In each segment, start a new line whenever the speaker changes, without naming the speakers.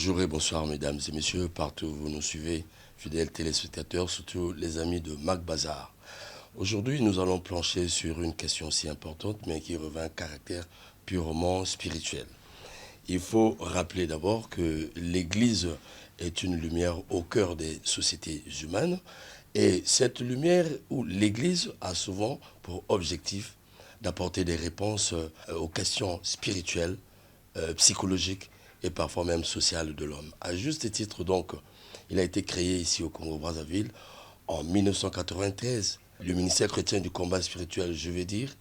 Bonjour et bonsoir mesdames et messieurs, partout où vous nous suivez, fidèles téléspectateurs, surtout les amis de Mac Bazar. Aujourd'hui, nous allons plancher sur une question si importante, mais qui revêt un caractère purement spirituel. Il faut rappeler d'abord que l'Église est une lumière au cœur des sociétés humaines, et cette lumière où l'Église a souvent pour objectif d'apporter des réponses aux questions spirituelles, psychologiques et parfois même sociales de l'homme. À juste titre donc, il a été créé ici au Congo-Brazzaville en 1993, le ministère chrétien du combat spirituel, je veux dire,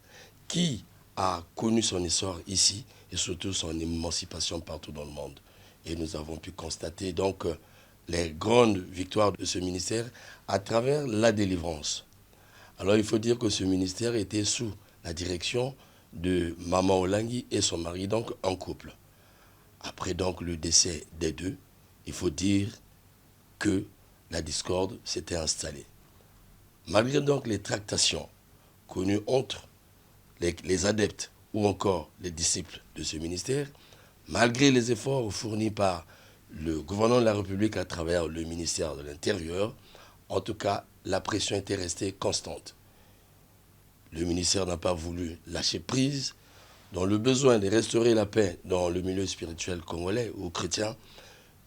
qui a connu son essor ici et surtout son émancipation partout dans le monde. Et nous avons pu constater donc les grandes victoires de ce ministère à travers la délivrance. Alors il faut dire que ce ministère était sous la direction de Maman Olangui et son mari, donc en couple. Après donc le décès des deux, il faut dire que la discorde s'était installée. Malgré donc les tractations connues entre les adeptes ou encore les disciples de ce ministère, malgré les efforts fournis par le gouvernement de la République à travers le ministère de l'Intérieur, en tout cas, la pression était restée constante. Le ministère n'a pas voulu lâcher prise dans le besoin de restaurer la paix dans le milieu spirituel congolais ou chrétien.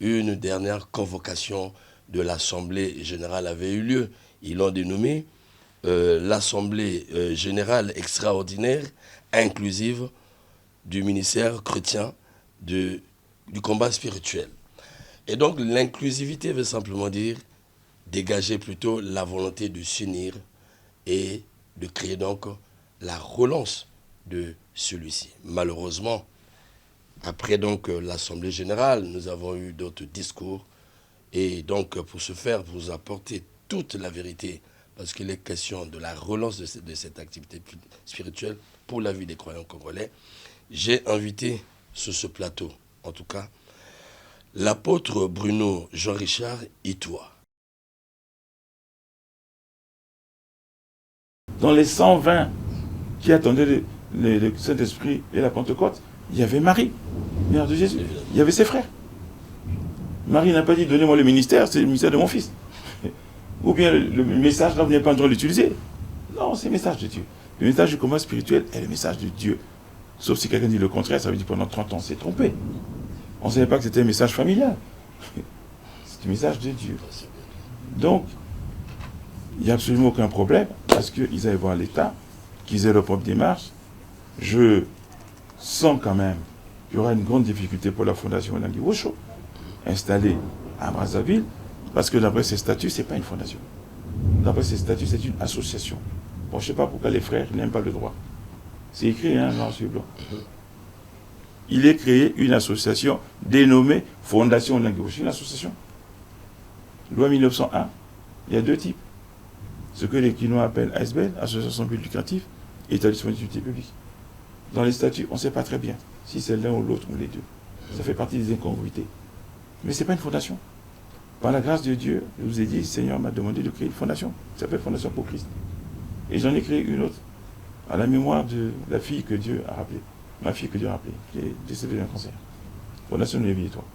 Une dernière convocation de l'Assemblée générale avait eu lieu. Ils l'ont dénommée l'Assemblée générale extraordinaire inclusive du ministère chrétien du combat spirituel. Et donc l'inclusivité veut simplement dire dégager plutôt la volonté de s'unir et de créer donc la relance de celui-ci. Malheureusement, après donc l'Assemblée générale, nous avons eu d'autres discours. Et donc pour ce faire, vous apporter toute la vérité, parce qu'il est question de la relance de cette activité spirituelle pour la vie des croyants congolais, j'ai invité sur ce plateau, en tout cas, l'apôtre Bruno Jean-Richard Itoua.
Dans les 120 qui attendaient le Saint-Esprit et la Pentecôte, il y avait Marie, mère de Jésus. Il y avait ses frères. Marie n'a pas dit « donnez-moi le ministère, c'est le ministère de mon fils ». Ou bien le message, là, vous n'avez pas le droit de l'utiliser. Non, c'est le message de Dieu. Le message du combat spirituel est le message de Dieu. Sauf si quelqu'un dit le contraire, ça veut dire pendant 30 ans, on s'est trompé. On ne savait pas que c'était un message familial. C'est le message de Dieu. Donc, il n'y a absolument aucun problème, parce qu'ils allaient voir l'État, qu'ils aient leur propre démarche. Je sens quand même qu'il y aura une grande difficulté pour la fondation Olangui Wosho, installée à Brazzaville, parce que d'après ses statuts, ce n'est pas une fondation. D'après ses statuts, c'est une association. Bon, je ne sais pas pourquoi les frères n'aiment pas le droit. C'est écrit, hein, noir sur blanc. Il est créé une association dénommée Fondation Olangui Wosho, une association. Loi 1901, il y a deux types. Ce que les Quinois appellent ASBL, Association Publique Lucrative, et Établissement d'utilité publique. Dans les statuts, on ne sait pas très bien si c'est l'un ou l'autre ou les deux. Ça fait partie des incongruités. Mais ce n'est pas une fondation. Par la grâce de Dieu, je vous ai dit, le Seigneur m'a demandé de créer une fondation. Ça s'appelle Fondation pour Christ. Et j'en ai créé une autre, à la mémoire de la fille que Dieu a rappelée. Ma fille que Dieu a rappelée, qui est décédée d'un cancer. Fondation de l'éveil et toi.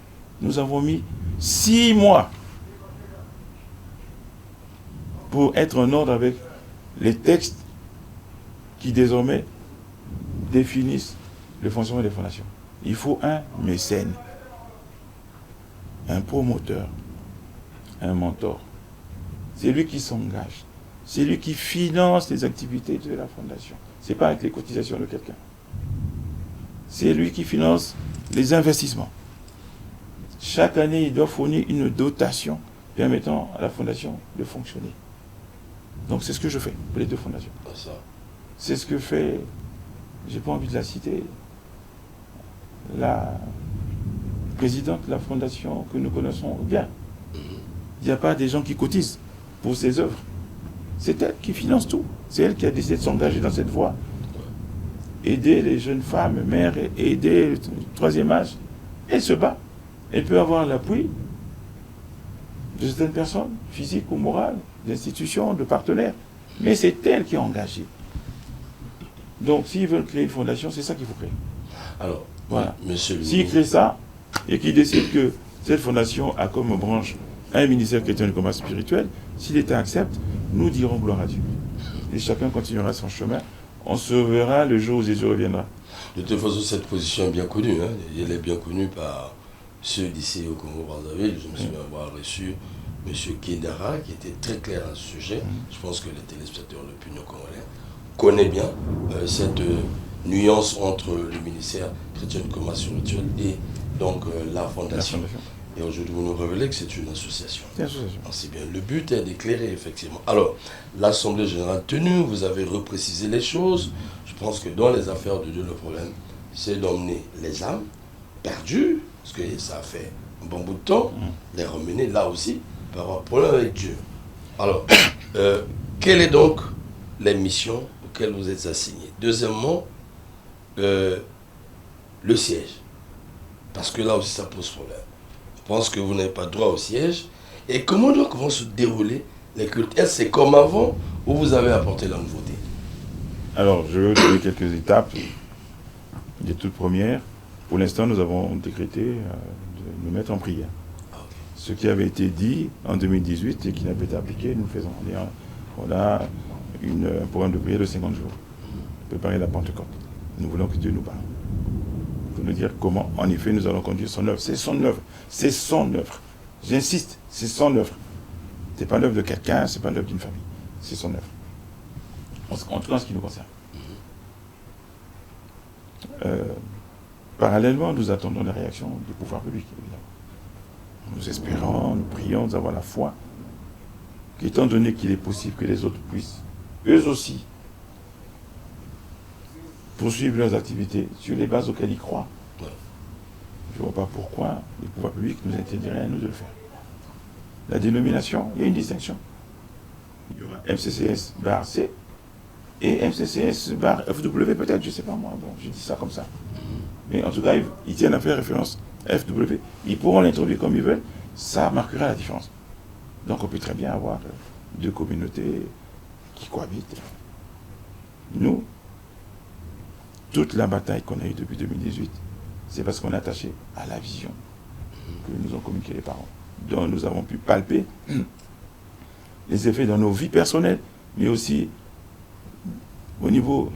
Nous avons mis 6 mois pour être en ordre avec les textes qui désormais définissent le fonctionnement des fondations. Il faut un mécène, un promoteur, un mentor. C'est lui qui s'engage. C'est lui qui finance les activités de la fondation. Ce n'est pas avec les cotisations de quelqu'un. C'est lui qui finance les investissements. Chaque année, il doit fournir une dotation permettant à la fondation de fonctionner. Donc c'est ce que je fais pour les deux fondations. C'est ce que fait, j'ai pas envie de la citer, la présidente de la fondation que nous connaissons bien. Il n'y a pas des gens qui cotisent pour ses œuvres. C'est elle qui finance tout. C'est elle qui a décidé de s'engager dans cette voie. Aider les jeunes femmes, mères, aider le troisième âge. Elle se bat. Elle peut avoir l'appui de certaines personnes, physiques ou morales, d'institutions, de partenaires. Mais c'est elle qui est engagée. Donc, s'ils veulent créer une fondation, c'est ça qu'il faut créer.
Alors,
voilà.
monsieur...
S'ils créent ça, et qu'ils décident que Cette fondation a comme branche un ministère chrétien du combat spirituel. Si l'État accepte, nous dirons gloire à Dieu. Et chacun continuera son chemin. On se verra le jour où Jésus reviendra.
De toute façon, cette position est bien connue. Hein. Elle est bien connue par ceux d'ici au Congo-Brazzaville. Je me souviens avoir reçu M. Kindara, qui était très clair à ce sujet. Je pense que les téléspectateurs de l'opinion congolaise connaissent bien cette nuance entre le ministère chrétien du combat spirituel et donc la fondation. Et aujourd'hui, vous nous révélez que c'est une association.
C'est une association.
C'est bien. Le but est d'éclairer, effectivement. Alors, l'Assemblée générale tenue, vous avez reprécisé les choses. Je pense que dans les affaires de Dieu, le problème, c'est d'emmener les âmes perdues, parce que ça a fait un bon bout de temps, les ramener là aussi, par avoir un problème avec Dieu. Alors, quelles sont donc les missions auxquelles vous êtes assignés? Deuxièmement, le siège. Parce que là aussi, ça pose problème. Je pense que vous n'avez pas droit au siège. Et comment donc vont se dérouler les cultes? Est-ce que c'est comme avant ou vous avez apporté la nouveauté?
Alors, je vais vous donner quelques étapes. Les toutes premières, pour l'instant, nous avons décrété de nous mettre en prière.
Okay.
Ce qui avait été dit en 2018 et qui n'a pas été appliqué, nous le faisons. On a un programme de prière de 50 jours. Préparer la Pentecôte. Nous voulons que Dieu nous parle. Pour nous dire comment, en effet, nous allons conduire son œuvre. C'est son œuvre. C'est son œuvre. J'insiste, c'est son œuvre. Ce n'est pas l'œuvre de quelqu'un, ce n'est pas l'œuvre d'une famille. C'est son œuvre. En tout cas, en ce qui nous concerne. Parallèlement, nous attendons les réactions du pouvoir public, évidemment. Nous espérons, nous prions, nous avons la foi qu'étant donné qu'il est possible que les autres puissent, eux aussi, poursuivre leurs activités sur les bases auxquelles ils croient. Je ne vois pas pourquoi le pouvoir public nous interdirait à nous de le faire. La dénomination, il y a une distinction. Il y aura MCCS bar C et MCCS bar FW peut-être, je ne sais pas moi, bon, je dis ça comme ça. Mais en tout cas, ils tiennent à faire référence FW. Ils pourront l'introduire comme ils veulent, ça marquera la différence. Donc on peut très bien avoir deux communautés qui cohabitent. Nous, toute la bataille qu'on a eue depuis 2018, c'est parce qu'on est attaché à la vision que nous ont communiqué les parents, dont nous avons pu palper les effets dans nos vies personnelles, mais aussi au niveau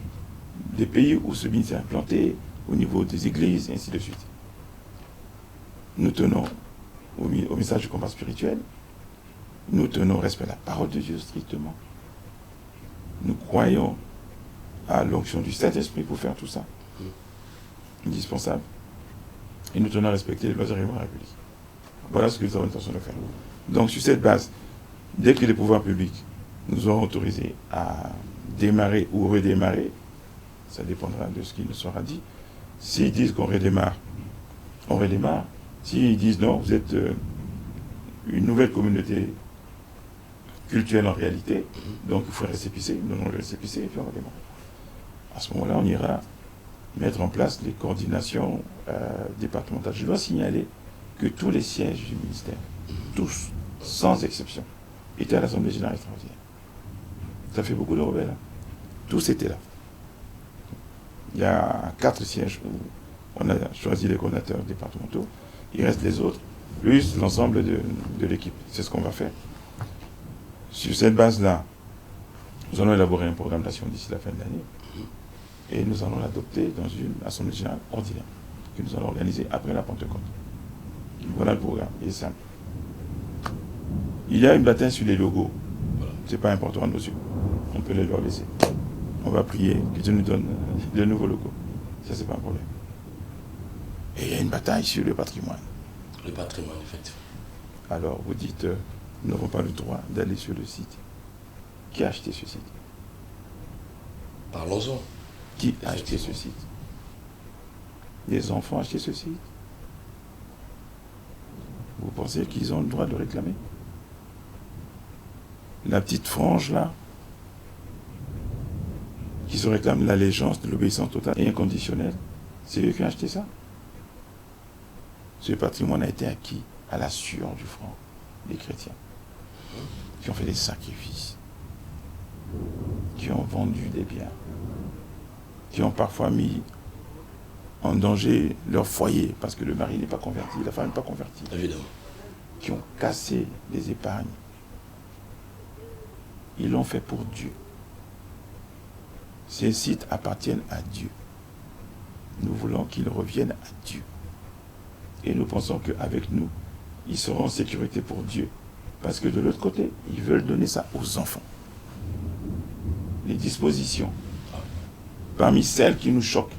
des pays où ce ministère est implanté, au niveau des églises, et ainsi de suite. Nous tenons au message du combat spirituel, nous tenons au respect de la parole de Dieu strictement. Nous croyons à l'onction du Saint-Esprit pour faire tout ça. Indispensable. Et nous tenons à respecter les lois et règlements de la République. Voilà ce que nous avons l'intention de faire. Donc, sur cette base, dès que les pouvoirs publics nous auront autorisés à démarrer ou redémarrer, ça dépendra de ce qui nous sera dit. S'ils disent qu'on redémarre, on redémarre. S'ils disent non, vous êtes une nouvelle communauté culturelle en réalité, donc il faut un récépissé, nous donnons le récépissé et puis on redémarre. À ce moment-là, on ira mettre en place les coordinations départementales. Je dois signaler que tous les sièges du ministère, tous, sans exception, étaient à l'Assemblée générale extraordinaire. Ça fait beaucoup de rebelles. Hein. Tous étaient là. Il y a 4 sièges où on a choisi les coordinateurs départementaux. Il reste les autres, plus l'ensemble de l'équipe. C'est ce qu'on va faire. Sur cette base-là, nous allons élaborer un programme d'action d'ici la fin de l'année. Et nous allons l'adopter dans une assemblée générale ordinaire que nous allons organiser après la Pentecôte. Voilà le programme, il est simple. Il y a une bataille sur les logos. Ce n'est pas important à nos yeux. On peut les leur laisser. On va prier que Dieu nous donne de nouveaux logos. Ça, c'est pas un problème. Et il y a une bataille sur le patrimoine.
Le patrimoine, effectivement.
Alors, vous dites, nous n'avons pas le droit d'aller sur le site. Qui a acheté ce site?
Parlons-en.
Qui a acheté ce site? Les enfants ont acheté ce site? Vous pensez qu'ils ont le droit de le réclamer? La petite frange là, qui se réclame l'allégeance de l'obéissance totale et inconditionnelle, c'est eux qui ont acheté ça. Ce patrimoine a été acquis à la sueur du front des chrétiens, qui ont fait des sacrifices, qui ont vendu des biens, qui ont parfois mis en danger leur foyer parce que le mari n'est pas converti, la femme n'est pas convertie.
Évidemment.
Qui ont cassé les épargnes. Ils l'ont fait pour Dieu. Ces sites appartiennent à Dieu. Nous voulons qu'ils reviennent à Dieu. Et nous pensons qu'avec nous, ils seront en sécurité pour Dieu. Parce que de l'autre côté, ils veulent donner ça aux enfants. Les dispositions, parmi celles qui nous choquent,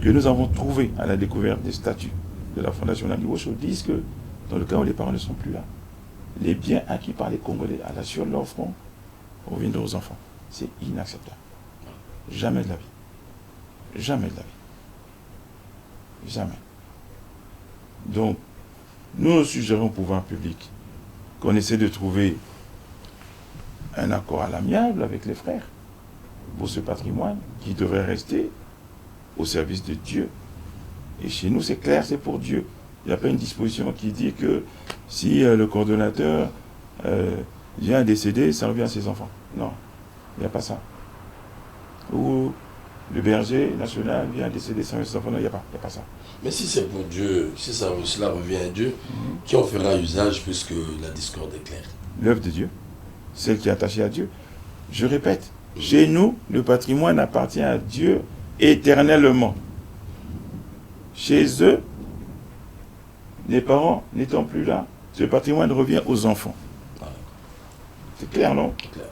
que nous avons trouvées à la découverte des statuts de la Fondation Landiwosho, disent que dans le cas où les parents ne sont plus là, les biens acquis par les Congolais à la sueur de leur front reviendront aux enfants. C'est inacceptable. Jamais de la vie. Jamais de la vie. Jamais. Donc, nous suggérons au pouvoir public qu'on essaie de trouver un accord à l'amiable avec les frères pour ce patrimoine qui devrait rester au service de Dieu. Et chez nous, c'est clair, c'est pour Dieu. Il n'y a pas une disposition qui dit que si le coordonnateur vient décéder, ça revient à ses enfants. Non, il n'y a pas ça. Ou le berger national vient décéder, ça revient à ses enfants. Non, il n'y a pas ça.
Mais si c'est pour Dieu, si cela revient à Dieu, qui en fera usage puisque la discorde est claire?
L'œuvre de Dieu, celle qui est attachée à Dieu. Je répète, chez nous, le patrimoine appartient à Dieu éternellement. Chez eux, les parents n'étant plus là, ce patrimoine revient aux enfants. C'est clair, non?
C'est clair.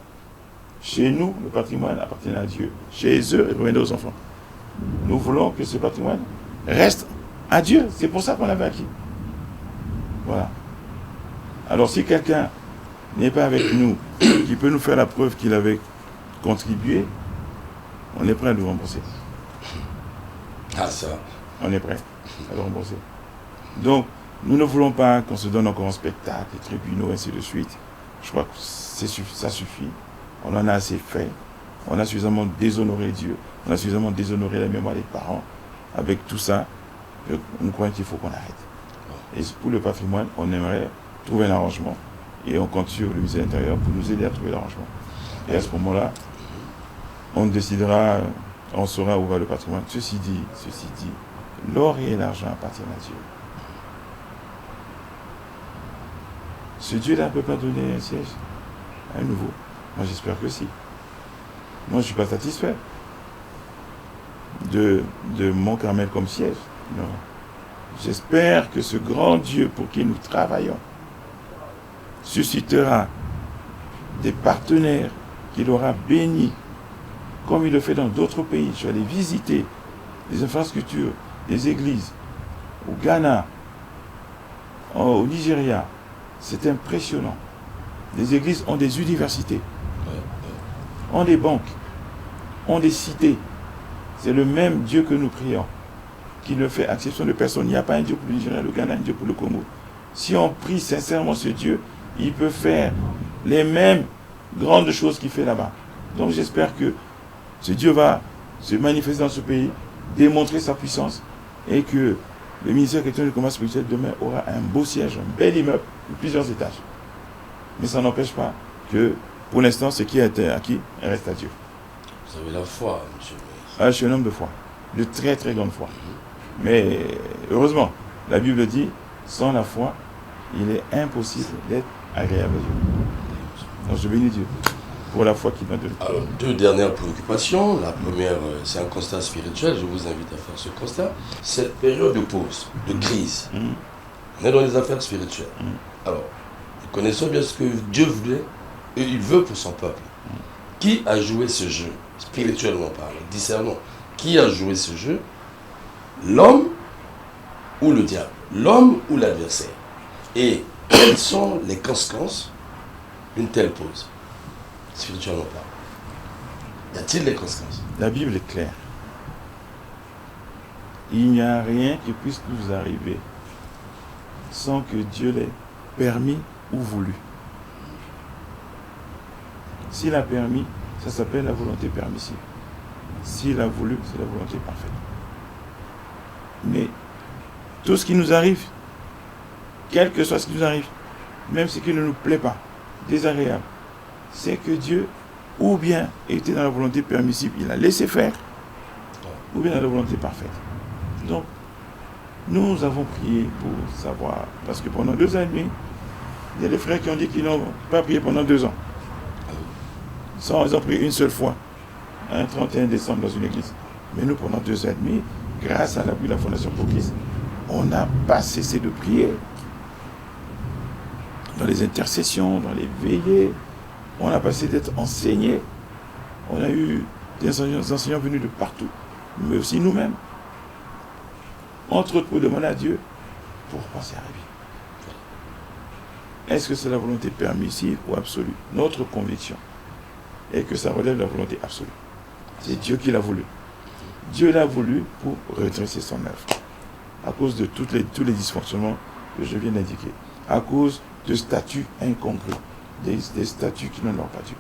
Chez nous, le patrimoine appartient à Dieu. Chez eux, il revient aux enfants. Nous voulons que ce patrimoine reste à Dieu. C'est pour ça qu'on l'avait acquis. Voilà. Alors si quelqu'un n'est pas avec nous, qui peut nous faire la preuve qu'il avait contribué, on est prêt à le rembourser.
Ah ça.
On est prêt à le rembourser. Donc, nous ne voulons pas qu'on se donne encore en spectacle, les tribunaux, ainsi de suite. Je crois que ça suffit. On en a assez fait. On a suffisamment déshonoré Dieu. On a suffisamment déshonoré la mémoire des parents. Avec tout ça, nous croyons qu'il faut qu'on arrête. Et pour le patrimoine, on aimerait trouver un arrangement. Et on compte sur le ministère de l'Intérieur pour nous aider à trouver l'arrangement. Et à ce moment-là, on décidera, on saura où va le patrimoine. Ceci dit, l'or et l'argent appartiennent à Dieu. Ce Dieu-là ne peut pas donner un siège à un nouveau. Moi, j'espère que si. Moi, je ne suis pas satisfait de Mont-Carmel comme siège. Non. J'espère que ce grand Dieu pour qui nous travaillons suscitera des partenaires qu'il aura bénis, comme il le fait dans d'autres pays. Je suis allé visiter des infrastructures, des églises, au Ghana, au Nigeria. C'est impressionnant. Les églises ont des universités, ont des banques, ont des cités. C'est le même Dieu que nous prions, qui ne fait exception de personne. Il n'y a pas un Dieu pour le Nigeria, le Ghana, un Dieu pour le Congo. Si on prie sincèrement ce Dieu, il peut faire les mêmes grandes choses qu'il fait là-bas. Donc j'espère que ce Dieu va se manifester dans ce pays, démontrer sa puissance, et que le ministère chrétien du commerce spirituel demain aura un beau siège, un bel immeuble de plusieurs étages. Mais ça n'empêche pas que, pour l'instant, ce qui a été acquis reste à Dieu.
Vous avez la foi, monsieur.
Je suis un homme de foi, de très très grande foi. Mais heureusement, la Bible dit, sans la foi, il est impossible d'être agréable à Dieu. Donc je bénis Dieu pour la foi qu'il m'a donnée.
Alors, deux dernières préoccupations. La première, c'est un constat spirituel. Je vous invite à faire ce constat. Cette période de pause, de crise, on est dans les affaires spirituelles. Alors, nous connaissons bien ce que Dieu voulait et il veut pour son peuple. Qui a joué ce jeu, spirituellement parlant, discernons, qui a joué ce jeu? L'homme ou le diable? L'homme ou l'adversaire? Et quelles sont les conséquences d'une telle pause, spirituellement parlant? Y a-t-il des conséquences?
La Bible est claire. Il n'y a rien qui puisse nous arriver sans que Dieu l'ait permis ou voulu. S'il a permis, ça s'appelle la volonté permissive. S'il a voulu, c'est la volonté parfaite. Mais tout ce qui nous arrive, quel que soit ce qui nous arrive, même ce qui ne nous plaît pas, désagréable, c'est que Dieu, ou bien était dans la volonté permissive, il a laissé faire, ou bien dans la volonté parfaite. Donc, nous avons prié pour savoir, parce que pendant 2 ans et demi, il y a des frères qui ont dit qu'ils n'ont pas prié pendant 2 ans. Ils ont prié une seule fois, un 31 décembre dans une église. Mais nous, pendant 2 ans et demi, grâce à l'appui de la Fondation pour Christ, on n'a pas cessé de prier. Dans les intercessions, dans les veillées, on n'a pas cessé d'être enseignés. On a eu des enseignants venus de partout, mais aussi nous-mêmes. Entre autres pour demander à Dieu pour penser à la vie. Est-ce que c'est la volonté permissive ou absolue? Notre conviction est que ça relève de la volonté absolue. C'est Dieu qui l'a voulu. Dieu l'a voulu pour redresser son œuvre. À cause de tous les dysfonctionnements que je viens d'indiquer. À cause de statuts incongrus. Des statuts qui n'en ont pas dû.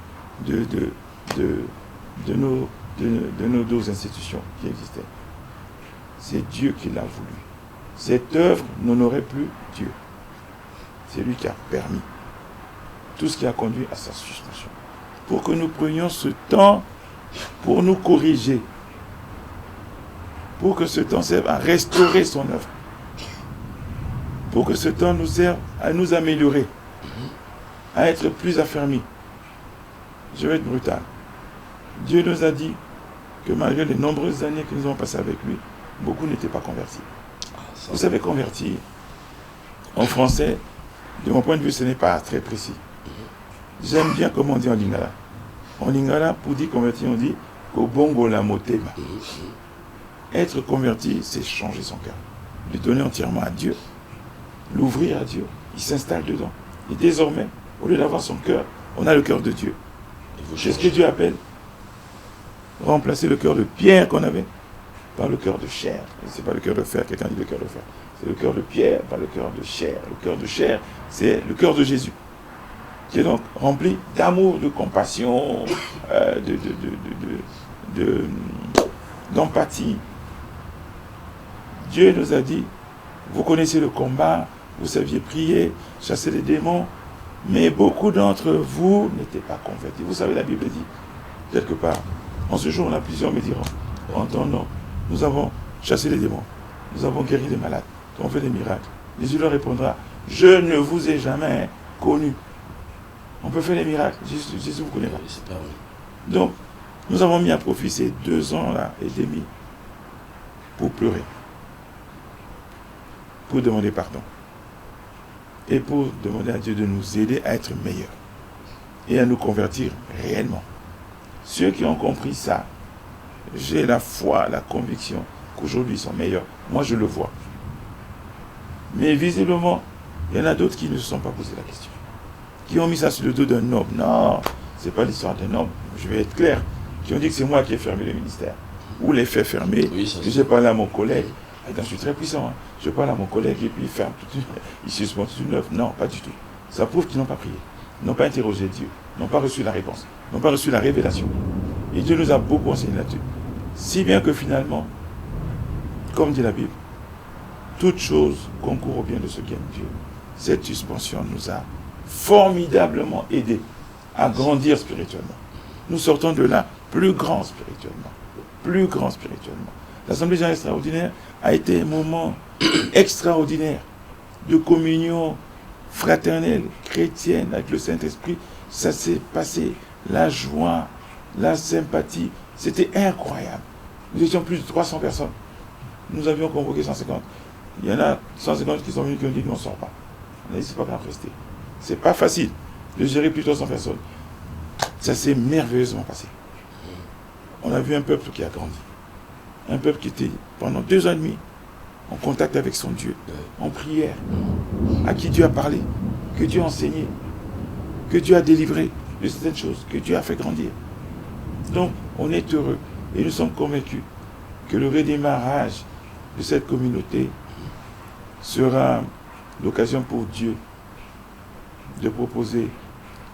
De nos 2 institutions qui existaient. C'est Dieu qui l'a voulu. Cette œuvre n'honorait plus Dieu. C'est lui qui a permis tout ce qui a conduit à sa suspension. Pour que nous prenions ce temps pour nous corriger. Pour que ce temps serve à restaurer son œuvre. Pour que ce temps nous serve à nous améliorer. À être plus affermis. Je vais être brutal. Dieu nous a dit que malgré les nombreuses années que nous avons passées avec lui, beaucoup n'étaient pas convertis. Vous savez, convertir, en français, de mon point de vue, ce n'est pas très précis. J'aime bien comment on dit en lingala. En lingala, pour dire convertir, on dit Kobongo la motema. Être converti, c'est changer son cœur. Le donner entièrement à Dieu. L'ouvrir à Dieu. Il s'installe dedans. Et désormais, au lieu d'avoir son cœur, on a le cœur de Dieu. C'est ce que Dieu appelle remplacer le cœur de pierre qu'on avait par le cœur de chair. Ce n'est pas le cœur de fer, quelqu'un dit le cœur de fer. C'est le cœur de pierre, pas le cœur de chair. Le cœur de chair, c'est le cœur de Jésus. Qui est donc rempli d'amour, de compassion, d'empathie. Dieu nous a dit, vous connaissez le combat, vous saviez prier, chasser les démons, mais beaucoup d'entre vous n'étaient pas convertis. Vous savez, la Bible dit, quelque part, en ce jour, là, plusieurs me diront, en ton nom, nous avons chassé les démons, nous avons guéri les malades, nous avons fait des miracles. Jésus leur répondra, je ne vous ai jamais connu. On peut faire des miracles, Jésus vous connaît pas. Donc, nous avons mis à profit ces 2 ans là et demi pour pleurer, pour demander pardon et pour demander à Dieu de nous aider à être meilleurs et à nous convertir réellement. Ceux qui ont compris ça, j'ai la foi, la conviction qu'aujourd'hui ils sont meilleurs. Moi je le vois. Mais visiblement, il y en a d'autres qui ne se sont pas posé la question. Qui ont mis ça sur le dos d'un homme. Non, ce n'est pas l'histoire d'un homme. Je vais être clair. Qui ont dit que c'est moi qui ai fermé le ministère. Ou les fait fermer. Oui, je parle à mon collègue. Je suis très puissant. Hein. Je parle à mon collègue et puis il ferme tout. Il suspend toute une œuvre. Non, pas du tout. Ça prouve qu'ils n'ont pas prié. Ils n'ont pas interrogé Dieu. Ils n'ont pas reçu la réponse. Ils n'ont pas reçu la révélation. Et Dieu nous a beaucoup enseigné là-dessus. Si bien que finalement, comme dit la Bible, toute chose concourt au bien de ceux qui aiment Dieu. Cette suspension nous a formidablement aidés à grandir spirituellement. Nous sortons de là plus grands spirituellement. Plus grands spirituellement. L'Assemblée générale extraordinaire a été un moment extraordinaire de communion fraternelle, chrétienne, avec le Saint-Esprit. Ça s'est passé, la joie, la sympathie, c'était incroyable. Nous étions plus de 300 personnes. Nous avions convoqué 150. Il y en a 150 qui sont venus qui ont dit qu'on ne sort pas. On a dit c'est pas grave, rester. C'est pas facile de gérer plus de 300 personnes. Ça s'est merveilleusement passé. On a vu un peuple qui a grandi. Un peuple qui était pendant 2 ans et demi en contact avec son Dieu, en prière, à qui Dieu a parlé, que Dieu a enseigné, que Dieu a délivré de certaines choses, que Dieu a fait grandir. Donc, on est heureux et nous sommes convaincus que le redémarrage de cette communauté sera l'occasion pour Dieu de proposer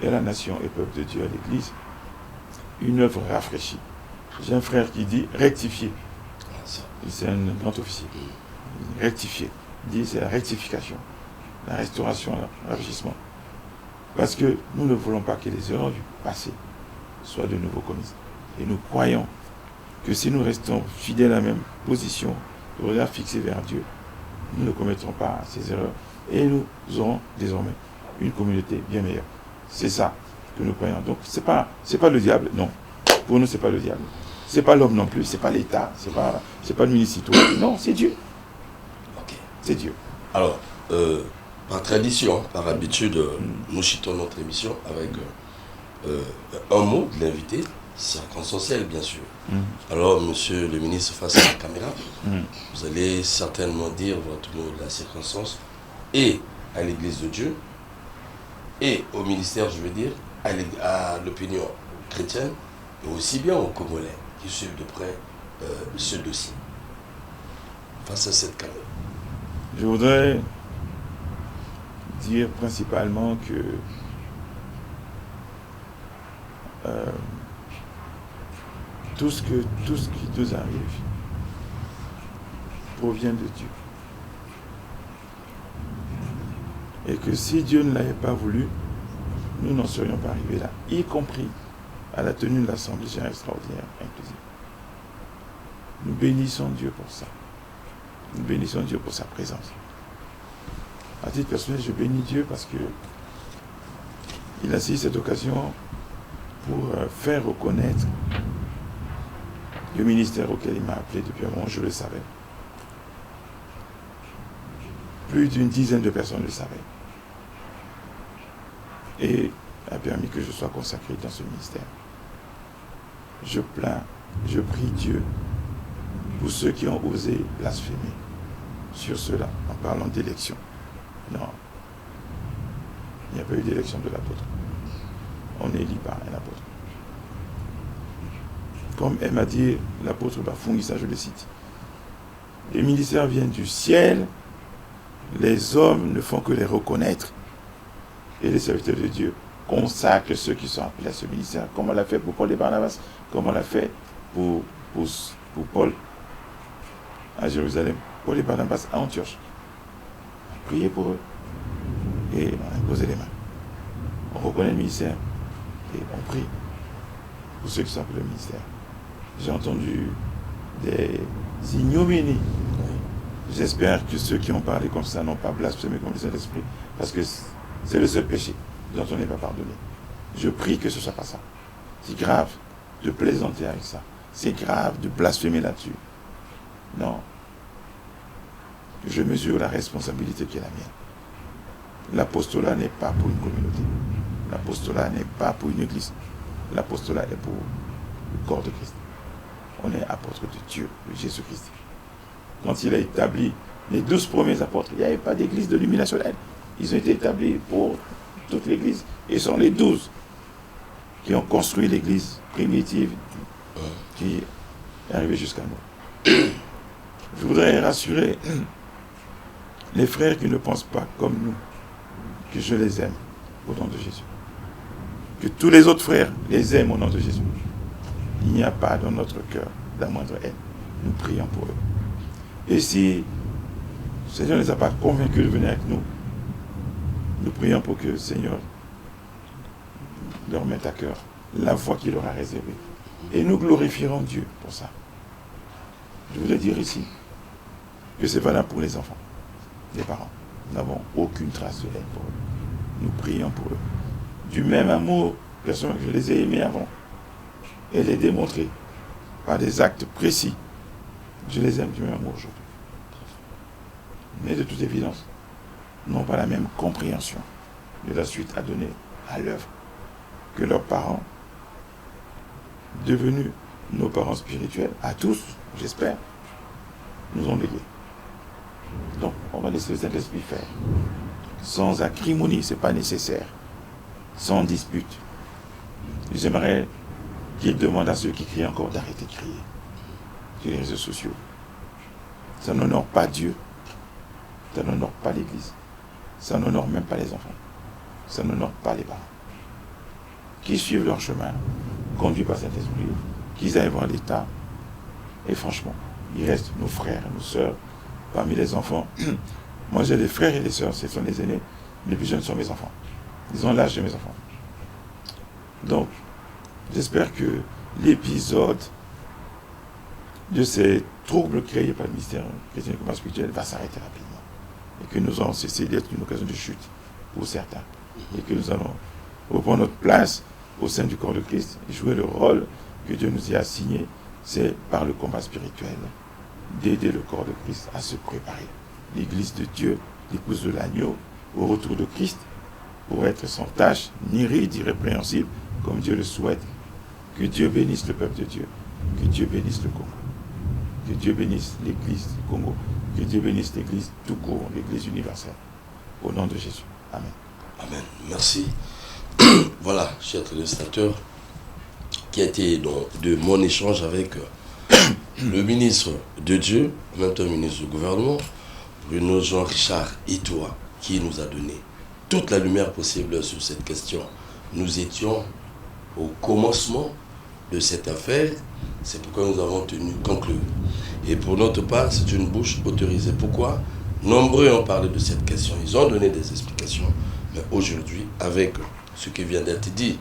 à la nation et peuple de Dieu, à l'Église, une œuvre rafraîchie. J'ai un frère qui dit rectifier. C'est un grand officier. Rectifier. Il dit c'est la rectification, la restauration, le rafraîchissement. Parce que nous ne voulons pas que les erreurs du passé soient de nouveau commises. Et nous croyons que si nous restons fidèles à la même position, le regard fixé vers Dieu, nous ne commettrons pas ces erreurs et nous aurons désormais une communauté bien meilleure. C'est ça que nous croyons. Donc, c'est pas le diable, non. Pour nous, c'est pas le diable. C'est pas l'homme non plus, c'est pas l'État, c'est pas le ministre. Non, c'est Dieu.
Ok.
C'est Dieu.
Alors, par tradition, par habitude, nous chitons notre émission avec un mot de l'invité, circonstanciel bien sûr. Alors, monsieur le ministre, face à la caméra, vous allez certainement dire votre mot de la circonstance et à l'Église de Dieu et au ministère, je veux dire, à l'opinion chrétienne et aussi bien aux Congolais qui suivent de près ce dossier. Face à cette caméra.
Je voudrais dire principalement que tout ce qui nous arrive provient de Dieu. Et que si Dieu ne l'avait pas voulu, nous n'en serions pas arrivés là, y compris à la tenue de l'Assemblée générale extraordinaire inclusive. Nous bénissons Dieu pour ça. Nous bénissons Dieu pour sa présence. À titre personnel, je bénis Dieu parce que il a saisi cette occasion pour faire reconnaître le ministère auquel il m'a appelé depuis un moment, je le savais. Plus d'une dizaine de personnes le savaient. Et a permis que je sois consacré dans ce ministère. Je plains, je prie Dieu pour ceux qui ont osé blasphémer sur cela, en parlant d'élection. Non, il n'y a pas eu d'élection de l'apôtre. On n'élit pas un apôtre. Comme aime à dire l'apôtre Bafungisa, je le cite. Les ministères viennent du ciel, les hommes ne font que les reconnaître, et les serviteurs de Dieu consacrent ceux qui sont appelés à ce ministère, comme on l'a fait pour Paul et Barnabas, comme on l'a fait pour Paul à Jérusalem, Paul et Barnabas à Antioche. Priez pour eux et on a posé les mains. On reconnaît le ministère et on prie pour ceux qui sont appelés au ministère. J'ai entendu des ignominies. J'espère que ceux qui ont parlé comme ça n'ont pas blasphémé comme le Saint-Esprit, parce que c'est le seul péché dont on n'est pas pardonné. Je prie que ce ne soit pas ça. C'est grave de plaisanter avec ça. C'est grave de blasphémer là-dessus. Non. Je mesure la responsabilité qui est la mienne. L'apostolat n'est pas pour une communauté. L'apostolat n'est pas pour une église. L'apostolat est pour le corps de Christ. On est apôtre de Dieu, de Jésus-Christ. Quand il a établi les 12 premiers apôtres, il n'y avait pas d'église de l'illumination. Ils ont été établis pour toute l'église. Et ce sont les 12 qui ont construit l'église primitive qui est arrivée jusqu'à nous. Je voudrais rassurer les frères qui ne pensent pas comme nous, que je les aime au nom de Jésus. Que tous les autres frères les aiment au nom de Jésus. Il n'y a pas dans notre cœur la moindre haine. Nous prions pour eux. Et si le Seigneur ne les a pas convaincus de venir avec nous, nous prions pour que le Seigneur leur mette à cœur la voie qu'il leur a réservée. Et nous glorifierons Dieu pour ça. Je voudrais dire ici que c'est valable pour les enfants, les parents. Nous n'avons aucune trace de haine pour eux. Nous prions pour eux. Du même amour, personne que je les ai aimés avant, et les démontrer par des actes précis. Je les aime du même amour aujourd'hui. Mais de toute évidence, n'ont pas la même compréhension de la suite à donner à l'œuvre que leurs parents, devenus nos parents spirituels, à tous, j'espère, nous ont légués. Donc, on va laisser le Saint-Esprit faire. Sans acrimonie, ce n'est pas nécessaire. Sans dispute. J'aimerais qu'il demande à ceux qui crient encore d'arrêter de crier sur les réseaux sociaux. Ça n'honore pas Dieu. Ça n'honore pas l'Église. Ça n'honore même pas les enfants. Ça n'honore pas les parents. Qui suivent leur chemin, conduits par cet esprit, qu'ils aillent voir l'État. Et franchement, il reste nos frères et nos sœurs parmi les enfants. Moi, j'ai des frères et des sœurs, ce sont les aînés. Les plus jeunes sont mes enfants. Ils ont l'âge de mes enfants. Donc, j'espère que l'épisode de ces troubles créés par le ministère chrétien du combat spirituel va s'arrêter rapidement. Et que nous allons cesser d'être une occasion de chute pour certains. Et que nous allons reprendre notre place au sein du corps de Christ et jouer le rôle que Dieu nous y a assigné. C'est par le combat spirituel d'aider le corps de Christ à se préparer. L'Église de Dieu, l'épouse de l'agneau, au retour de Christ, pour être sans tache, ni ride, irrépréhensible, comme Dieu le souhaite. Que Dieu bénisse le peuple de Dieu. Que Dieu bénisse le Congo. Que Dieu bénisse l'Église du Congo. Que Dieu bénisse l'Église tout court, l'Église universelle. Au nom de Jésus. Amen.
Amen. Merci. Voilà, chers téléspectateurs, qui a été de mon échange avec le ministre de Dieu, en même temps ministre du gouvernement, Bruno Jean-Richard Itoa, qui nous a donné toute la lumière possible sur cette question. Nous étions au commencement de cette affaire, c'est pourquoi nous avons tenu conclure. Et pour notre part, c'est une bouche autorisée. Pourquoi? Nombreux ont parlé de cette question, ils ont donné des explications, mais aujourd'hui, avec ce qui vient d'être dit,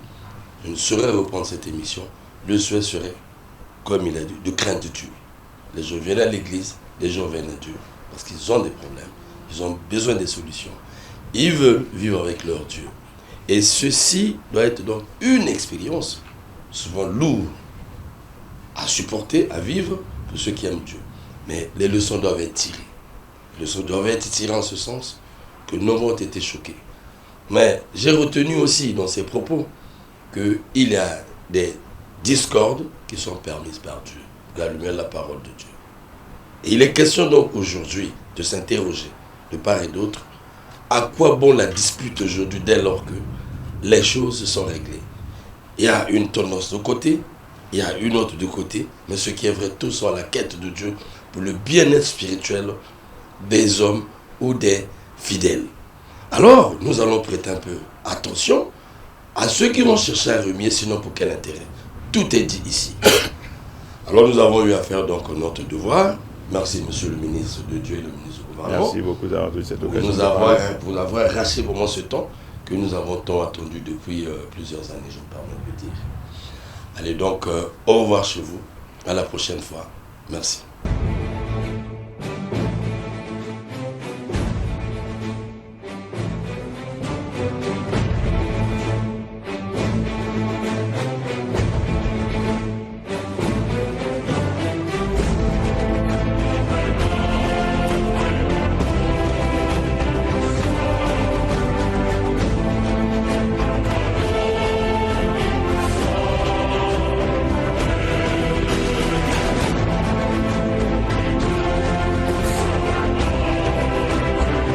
je ne saurais reprendre cette émission. Le souhait serait, comme il a dit, de craindre Dieu. Les gens viennent à l'église, les gens viennent à Dieu, parce qu'ils ont des problèmes, ils ont besoin des solutions. Ils veulent vivre avec leur Dieu. Et ceci doit être donc une expérience, souvent lourde, à supporter, à vivre, pour ceux qui aiment Dieu. Mais les leçons doivent être tirées. Les leçons doivent être tirées en ce sens que nombreux ont été choqués. Mais j'ai retenu aussi dans ces propos qu'il y a des discordes qui sont permises par Dieu, la lumière de la parole de Dieu. Et il est question donc aujourd'hui de s'interroger de part et d'autre, à quoi bon la dispute aujourd'hui dès lors que les choses se sont réglées. Il y a une tendance de côté, il y a une autre de côté, mais ce qui est vrai, tous sont à la quête de Dieu pour le bien-être spirituel des hommes ou des fidèles. Alors, nous allons prêter un peu attention à ceux qui vont chercher à remuer, sinon pour quel intérêt? Tout est dit ici. Alors, nous avons eu à faire donc notre devoir. Merci, monsieur le ministre de Dieu et le ministre du gouvernement.
Merci beaucoup d'avoir eu cette occasion.
Pour avoir arraché vraiment ce temps que nous avons tant attendu depuis plusieurs années, je me permets de le dire. Allez donc, au revoir chez vous. À la prochaine fois. Merci.